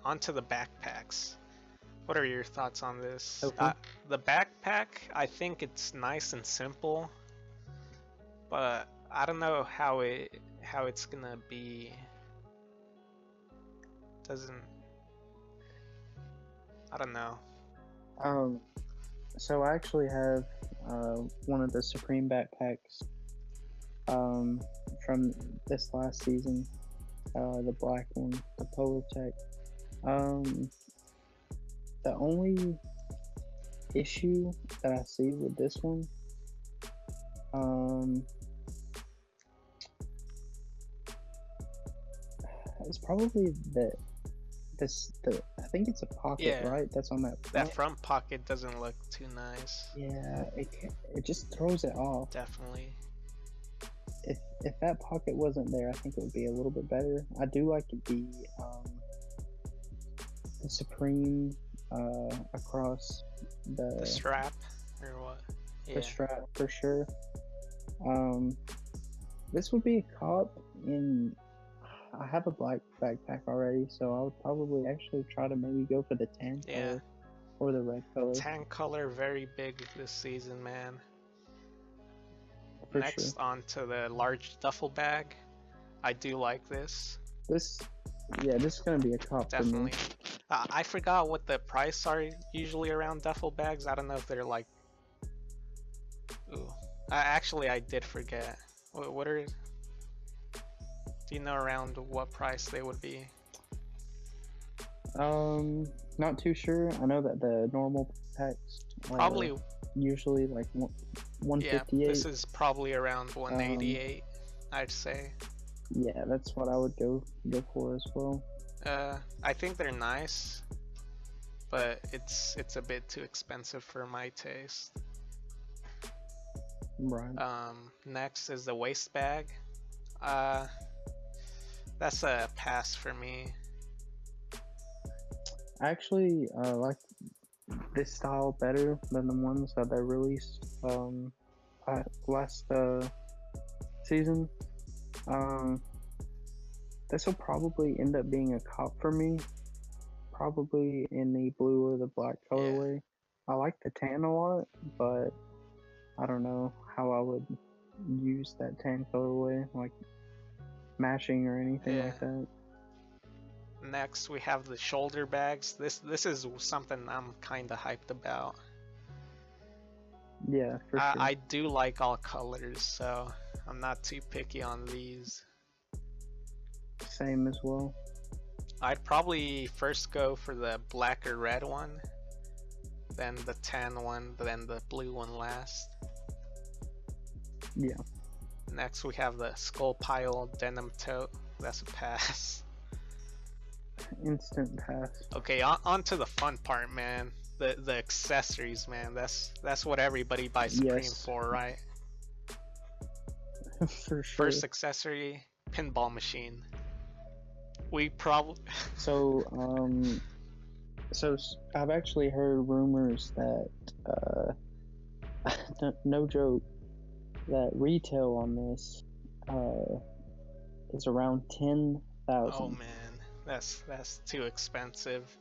onto the backpacks. What are your thoughts on this? Okay. The backpack, I think it's nice and simple, but I don't know how it's gonna be. Doesn't. I don't know. So I actually have one of the Supreme backpacks from this last season, the black one, the Polar Tech. The only issue that I see with this one, it's probably I think it's a pocket, Yeah. right? That's on that front. That front pocket doesn't look too nice. Yeah, it just throws it off. Definitely. If that pocket wasn't there, I think it would be a little bit better. I do like the Supreme across The strap or what? the Yeah. strap for sure. This would be a cop in. I have a black backpack already, so I would probably actually try to maybe go for the tan Yeah. color or the red color. Tan color very big this season, man. For Next, sure. onto the large duffel bag. I do like this. This is gonna be a cop Definitely. for me. I forgot what the price are usually around duffel bags. I don't know if they're like. Ooh. Actually, I did forget. What are? Do you know around what price they would be? Not too sure. I know that the normal packs are Probably. usually like Yeah. 158. This is probably around 188. I'd say. Yeah, that's what I would go for as well. I think they're nice, but it's a bit too expensive for my taste. Right. Next is the waist bag. That's a pass for me. I actually like this style better than the ones that they released last season. This will probably end up being a cop for me, probably in the blue or the black colorway. I like the tan a lot, but I don't know how I would use that tan colorway, like mashing or anything Yeah. like that. Next, we have the shoulder bags. This is something I'm kind of hyped about. Yeah, for sure. I do like all colors, so I'm not too picky on these. Same as well. I'd probably first go for the black or red one, then the tan one, then the blue one last. Yeah. Next, we have the skull pile denim tote. That's a pass. Instant pass. Okay, on to the fun part, man. The accessories, man. That's what everybody buys Supreme Yes. for, right? For sure. First accessory, pinball machine. We probably So, I've actually heard rumors that, no joke, that retail on this, is around 10,000. Oh man, that's too expensive.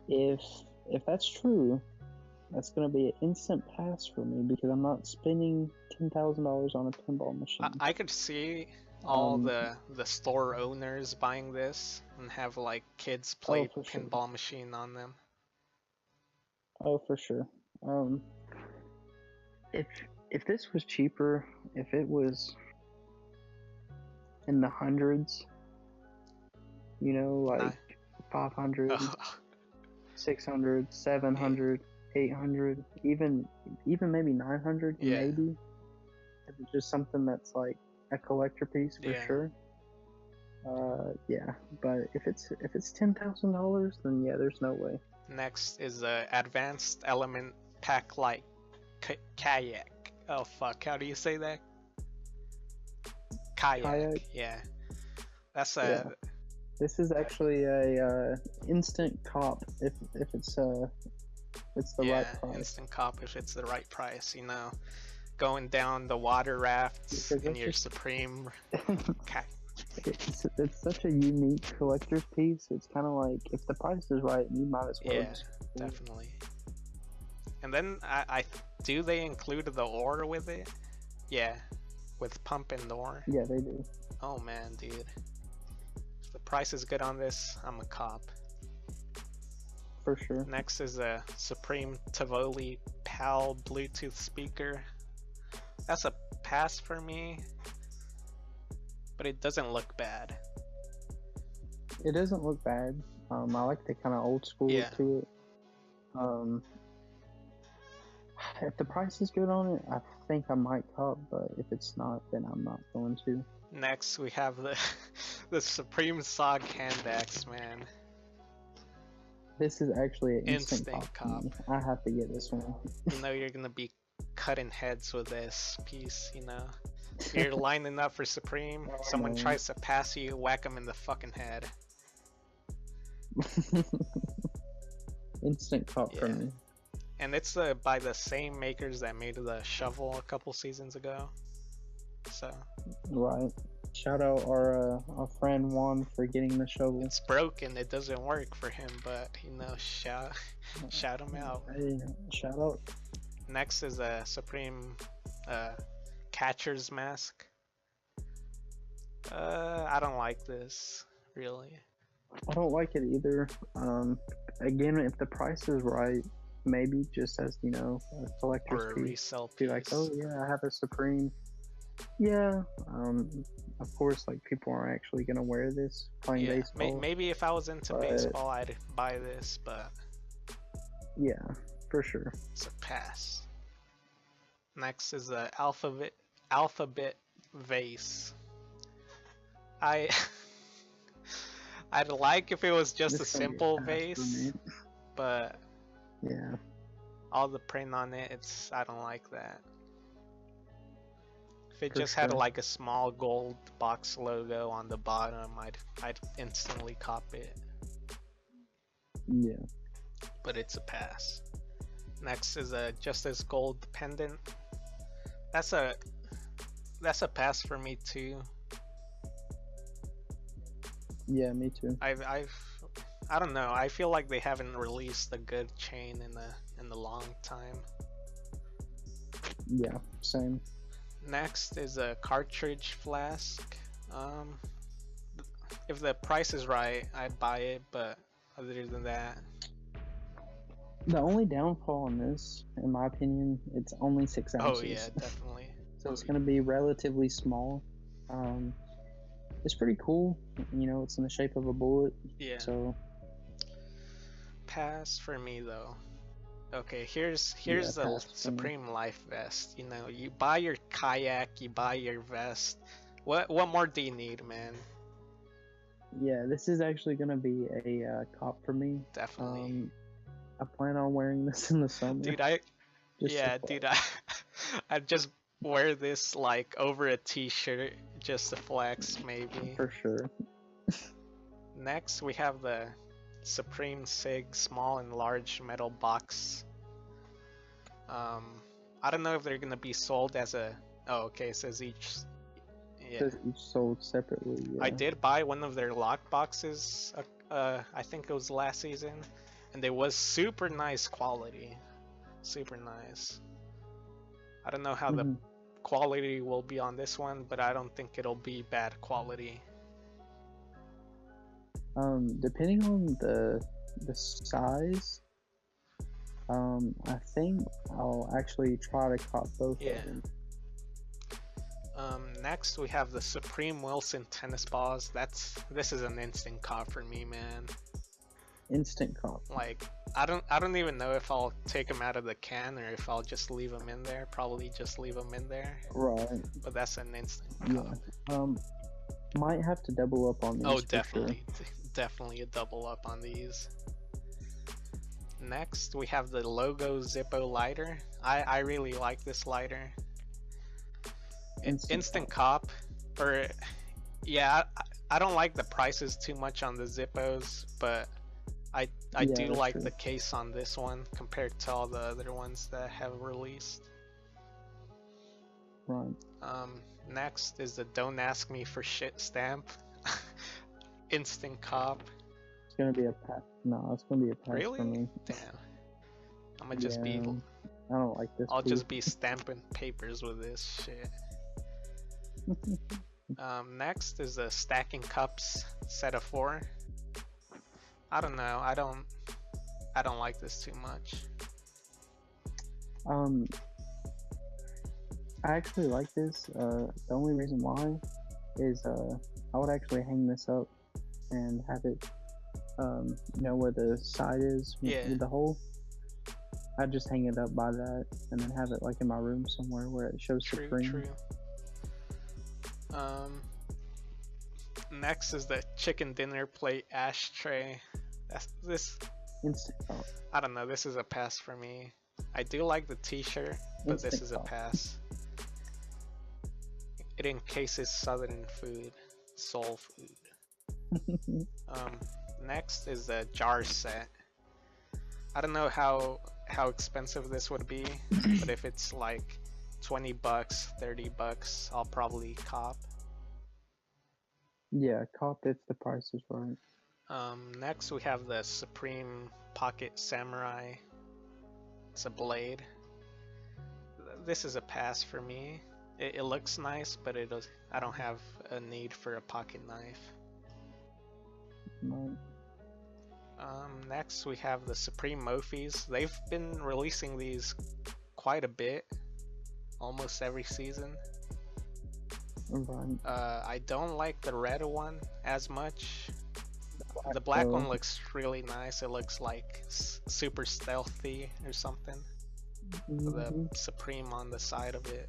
If that's true, that's gonna be an instant pass for me because I'm not spending $10,000 on a pinball machine. I could see all Um, the store owners buying this and have like kids play for sure. pinball machine on them. Oh, for sure. If this was cheaper, if it was in the hundreds, you know, like 500, 600, 700, 800, even maybe 900, Yeah. maybe. If it's just something that's like a collector piece for Yeah. sure. Yeah, but if it's $10,000, then yeah, there's no way. Next is the advanced element pack light kayak. Oh fuck, how do you say that? Kayak. Yeah. That's a This is actually a instant cop if it's the right price. instant cop if it's the right price, going down the water rafts Because in that's your just- Supreme It's such a unique collector's piece. It's kind of like if the price is right, you might as well Yeah, just. definitely. And then I do they include the ore with it? Yeah, with pump and ore. Yeah, they do. Oh man, dude. If the price is good on this, I'm a cop. For sure. Next is a Supreme Tivoli PAL Bluetooth speaker. That's a pass for me, but it doesn't look bad. It doesn't look bad. I like the kind of old school Yeah. to it. If the price is good on it, I think I might cop, but if it's not, then I'm not going to. Next, we have the the Supreme SOG hand axe, man. This is actually an Instant instant cop. cop. I have to get this one. You know you're gonna be cutting heads with this piece, you know. You're lining up for Supreme, someone tries to pass you, whack them in the fucking head. Instant cop for me. And it's by the same makers that made the shovel a couple seasons ago. So. Right. Shout out our friend Juan for getting the shovel. It's broken, it doesn't work for him, but you know, shout him out. Hey, shout out. Next is a Supreme catcher's mask. I don't like this, really. I don't like it either. Again, if the price is right, maybe just as, you know, a collector's or a piece. resale piece. Be like, oh yeah, I have a Supreme. Yeah. Of course, like people aren't actually gonna wear this playing baseball. Maybe if I was into baseball, I'd buy this, but yeah, for sure. It's a pass. Next is the alphabet vase. I'd like if it was just a simple vase, but yeah, all the print on it, I don't like that. If it just had like a small gold box logo on the bottom, I'd instantly cop it. Yeah. But it's a pass. Next is a Justice Gold pendant. That's a pass for me too. Yeah, me too. I don't know. I feel like they haven't released a good chain in a long time. Yeah, same. Next is a cartridge flask. If the price is right, I'd buy it, but other than that, the only downfall on this, in my opinion, it's only 6 ounces. Oh yeah, definitely. So it's going to be relatively small. It's pretty cool. You know, it's in the shape of a bullet. Yeah. So pass for me though. Okay, here's the Supreme Life Vest. You know, you buy your kayak, you buy your vest. What more do you need, man? Yeah, this is actually gonna be a cop for me. Definitely. I plan on wearing this in the summer. Dude, I just wear this like over a t-shirt just to flex, maybe. For sure. Next, we have the Supreme Sig small and large metal box. I don't know if they're gonna be sold as a. Oh, okay. It says each. Yeah. It says each sold separately. Yeah. I did buy one of their lock boxes. I think it was last season, and it was super nice quality. Super nice. I don't know how the quality will be on this one, but I don't think it'll be bad quality. Depending on the size, I think I'll actually try to cop both of them. Next we have the Supreme Wilson tennis balls. This is an instant cop for me, man. Instant cop. Like I don't even know if I'll take them out of the can or if I'll just leave them in there. Probably just leave them in there. Right. But that's an instant cop. Yeah. Might have to double up on these. Oh, definitely. Sure. Definitely a double up on these. Next, we have the Logo Zippo lighter. I really like this lighter. Instant cop. Or, yeah, I don't like the prices too much on the Zippos, but I do like the case on this one compared to all the other ones that have released. Right. Next is the don't ask me for shit stamp. Instant cop. It's gonna be a pass. No, it's gonna be a pass Really? for me. Damn. I'm gonna just be. I don't like this. I'll just be stamping papers with this shit. Next is the stacking cups set of 4. I don't know. I don't like this too much. I actually like this. The only reason why is I would actually hang this up and have it, you know, where the side is with the hole. I'd just hang it up by that and then have it like in my room somewhere where it shows Supreme. True. Next is the chicken dinner plate ashtray. This. Instant cop. I don't know. This is a pass for me. I do like the T-shirt, but this is a pass. It encases southern food, soul food. Next is the jar set. I don't know how expensive this would be, but if it's like $20, $30, I'll probably cop. Yeah, cop if the price is right. Next we have the Supreme Pocket Samurai. It's a blade. This is a pass for me. It looks nice, but I don't have a need for a pocket knife. Right. Next we have the Supreme Mofis. They've been releasing these quite a bit, almost every season. Right. I don't like the red one as much. The black one looks really nice. It looks like super stealthy or something. With the Supreme on the side of it.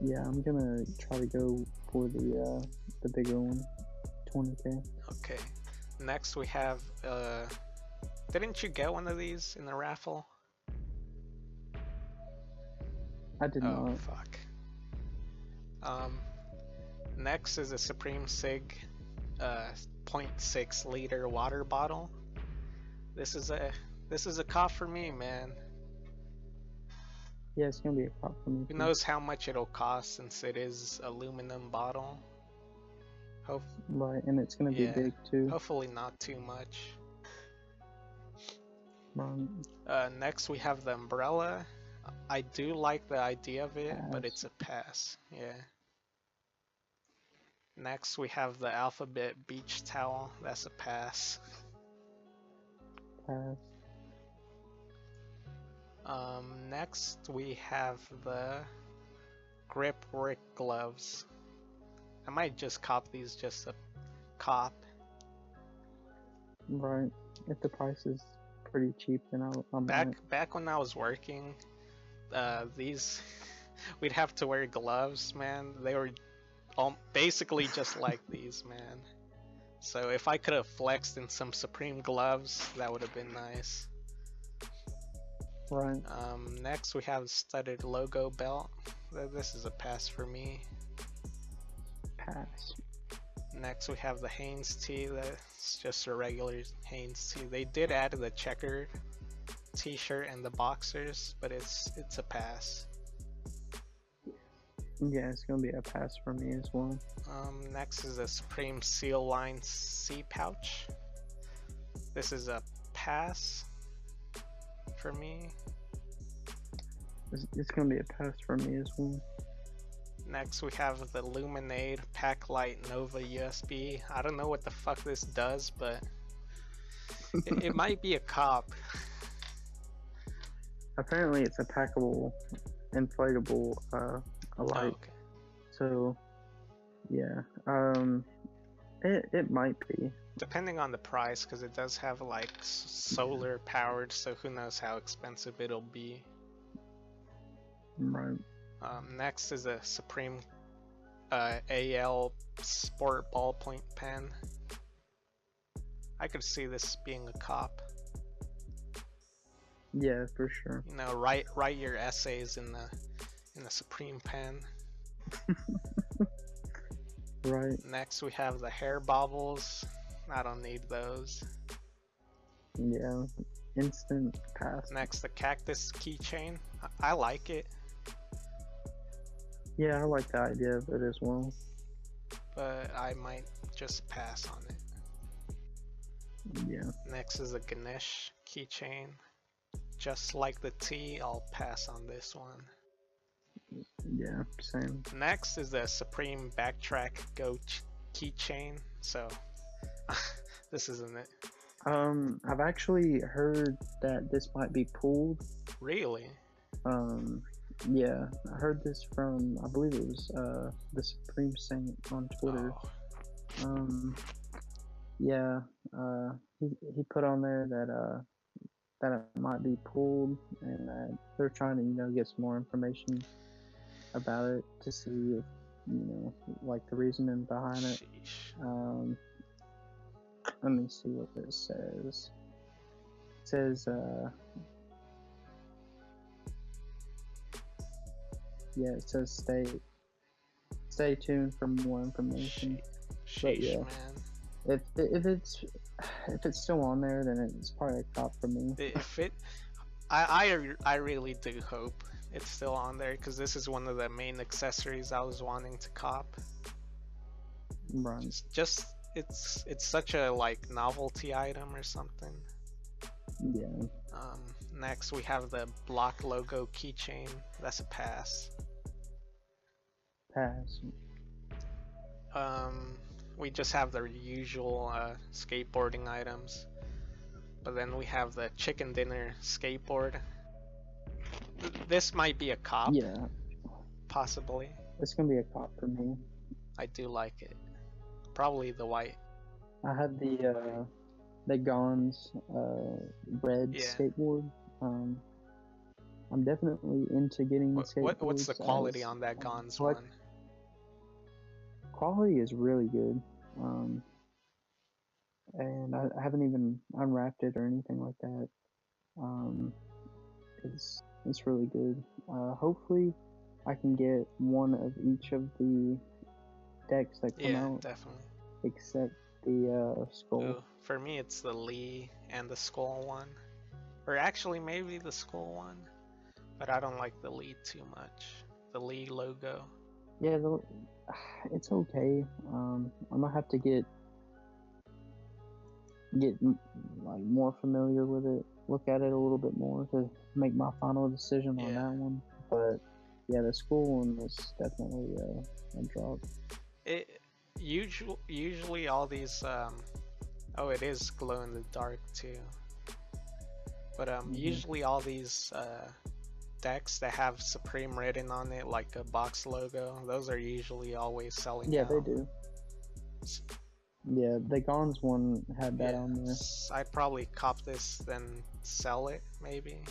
Yeah, I'm gonna try to go for the bigger one, 20K. Okay. Next we have didn't you get one of these in the raffle? I did not. Oh fuck. Next is a Supreme Sig 0.6 liter water bottle. This is a cop for me, man. Yeah, it's gonna be a cop for me. Who knows how much it'll cost since it is aluminum bottle. Right, and it's gonna be big too. Hopefully not too much. Right. Next we have the umbrella. I do like the idea of it, but it's a pass. Yeah. Next we have the Alphabet beach towel. That's a pass. Pass. Next we have the grip work gloves. I might just cop these just a cop. Right. If the price is pretty cheap, then I'll back when I was working, these we'd have to wear gloves, man. They were basically just like these, man. So if I could have flexed in some Supreme gloves, that would have been nice. Right. Next we have studded logo belt. This is a pass for me. Pass. Next we have the Hanes tee. That's just a regular Hanes tee. They did add the checkered t-shirt and the boxers, but it's a pass. Yeah, it's gonna be a pass for me as well. Next is a Supreme Seal Line C pouch. This is a pass for me. It's gonna be a pass for me as well. Next we have the Luminade Pack Light Nova USB. I don't know what the fuck this does, but it might be a cop. Apparently it's a packable, inflatable light. Oh, okay. So yeah, it might be. Depending on the price, because it does have like solar powered, so who knows how expensive it'll be. Right. Next is a Supreme AL Sport ballpoint pen. I could see this being a cop. Yeah, for sure. You know, write your essays in the Supreme pen. Right. Next we have the hair bobbles. I don't need those. Yeah, instant pass. Next, the cactus keychain. I like it. Yeah, I like the idea of it as well. but I might just pass on it. Yeah. Next is a Ganesh keychain. Just like the T, I'll pass on this one. Yeah, same. Next is the Supreme Backtrack Go keychain. So, this isn't it. I've actually heard that this might be pulled. Really? Yeah, I heard this from, I believe it was the Supreme Saint on Twitter. Oh. Yeah, he put on there that that it might be pulled, and that they're trying to get some more information about it to see if like the reasoning behind it. Let me see what this says. It says yeah, it says stay tuned for more information. But yeah, man. if it's still on there, then it's probably a cop for me. If it, I really do hope it's still on there, because this is one of the main accessories I was wanting to cop. Right. Just it's such a like novelty item or something. Yeah. Next we have the block logo keychain. That's a pass. Pass. We just have the usual skateboarding items, but then we have the chicken dinner skateboard. This might be a cop. Yeah. Possibly. It's gonna be a cop for me. I do like it. Probably the white. I had the Gons red skateboard. I'm definitely into getting skateboards. What's the quality on that Gons one? Quality is really good. And I haven't even unwrapped it or anything like that. It's really good. Hopefully I can get one of each of the decks that come out. Yeah, definitely. Except the skull. Ooh, for me it's the Lee and the skull one. Or actually maybe the skull one. But I don't like the Lee too much. The Lee logo. Yeah, it's okay. I'm gonna have to get like more familiar with it, look at it a little bit more to make my final decision on that one. But yeah, the school one was definitely a drop. It usually all these oh, it is glow in the dark too. But usually all these decks that have Supreme written on it, like a box logo, those are usually always selling. Yeah, they do. Yeah, the Gons one had that on there. I'd probably cop this, then sell it, maybe.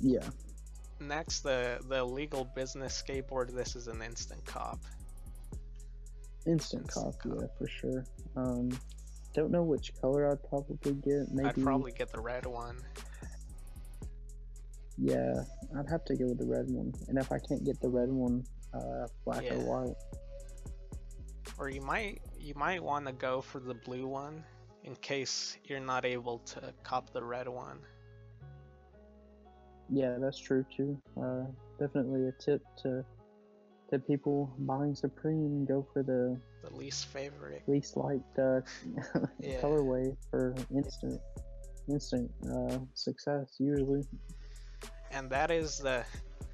Yeah. Next, the legal business skateboard. This is an instant cop. Instant cop, yeah, for sure. Don't know which color I'd probably get. Maybe I'd probably get the red one. Yeah, I'd have to go with the red one. And if I can't get the red one, black or white. Or you might want to go for the blue one in case you're not able to cop the red one. Yeah, that's true too. Definitely a tip to people buying Supreme: go for the least favorite, least liked colorway for instant success usually. And that is the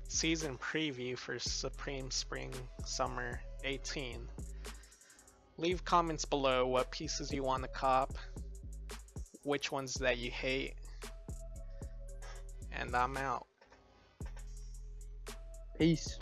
season preview for Supreme Spring Summer 18. Leave comments below what pieces you want to cop, which ones that you hate, and I'm out. Peace.